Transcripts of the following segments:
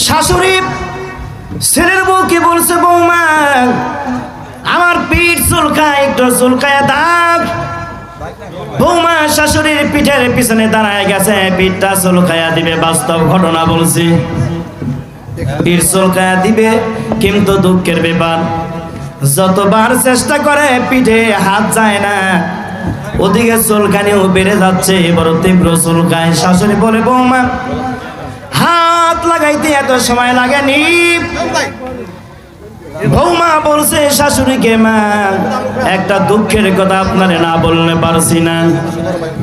শাশুড়ি ছেলের বউকে বলছে, বৌমা আমার পিঠ চুলকায়, একটু চুলকায় দাও। বৌমা শাশুড়ির পিঠের পিছনে দাঁড়ায় গেছে, পিঠটা চুলকায়া দিবে। বাস্তব ঘটনা বলছি, পিঠ চুলকায়া দিবে, কিন্তু দুঃখের ব্যাপার যতবার চেষ্টা করে পিঠে হাত যায় না, ওদিকে চুলকানিও বেড়ে যাচ্ছে, বড় তীব্র চুলকায়। শাশুড়ি বলে, বৌমা হাত লাগাইতে এত সময় লাগেনি। বৌমা বলছে শাশুড়িকে, মা একটা দুঃখের কথা আপনারে না বললে পারছি না।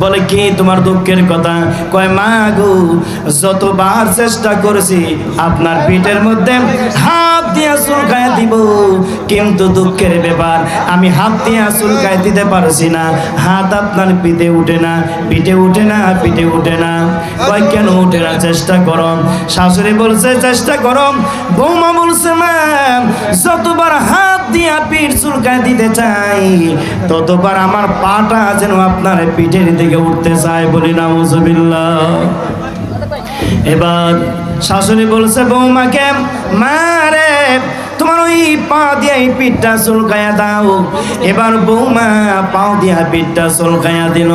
বলে, কি তোমার দুঃখের কথা? কয়, মা গো যতবার চেষ্টা করেছি আপনার পিঠের মধ্যে হাত দিয়ে চুলকায় দিব, কিন্তু দুঃখের ব্যাপার আমি হাত দিয়ে চুলকায় দিতে পারছি না। হাত আপনার পিঠে উঠে না, পিঠে উঠে না, পিঠে উঠে না। কয়, কেন উঠে না? চেষ্টা করো। শাশুড়ি বলছে, চেষ্টা করো। বৌমা বলছে, মা যতবার হাত দিয়া পিঠ চুলকায় দিতে চাই, ততবার আমার পাটা যেন আপনার পিঠের দিকে উঠতে চায়। বলি নাউজুবিল্লাহ। এবার শাশুড়ি বলছে বৌমাকে, মা রে তোমার ওই পা দিয়ে পিঠটা চুলকায়া দাও। এবার বৌমা পাও দিয়া পিঠটা চুলকায়া দিল।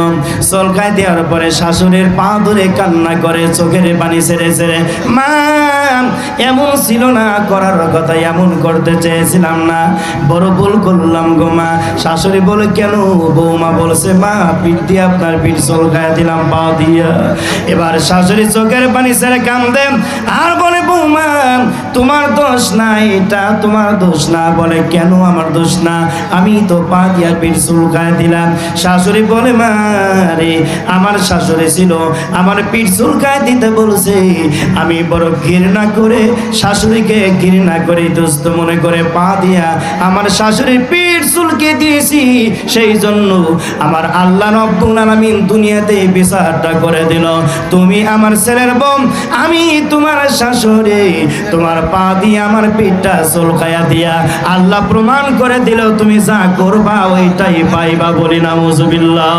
চুলকায় দেওয়ার পরে শাশুড়ির পা ধরে কান্না করে, চোখের পানি ছেড়ে ছেড়ে, মা এমন ছিল না, করার কথা এমন করতে চেয়েছিলাম না, বড় ভুল করলাম গো মা। শাশুড়ি বলে, কেন? বৌমা বলছে, মা পিঠ দিয়ে আপনার পিঠ চুলকায়া দিলাম পা দিয়া। এবার শাশুড়ি চোখের পানি ছেড়ে কান্দে আর বলে, বৌমা তোমার দোষ না, এটা তোমার দোষ না। বলে, কেন আমার দোষ না? আমি তো পা দিয়া পিঠ চুলকায় দিলাম। শাশুড়ি বলে, মা রে আমার শাশুড়ি ছিল আমার পিঠ চুলকায় দিতে বলছে, আমি বড় ঘৃণা করে শাশুড়িকে ঘৃণা করে দোস্ত মনে করে পা দিয়া আমার শাশুড়ির পিঠ চুলকে দিয়েছি। সেই জন্য আমার আল্লাহ রব্বুল আলামিন দুনিয়াতে বিচারটা করে দিল, তুমি আমার ছেলের বউ, আমি তোমার শাশুড়ি, তোমার পা দিয়ে আমার পিঠটা চুলকায়া দিয়া আল্লাহ প্রমাণ করে দিল, তুমি যা করবা ওইটাই পাইবা। বলি নাউজুবিল্লাহ।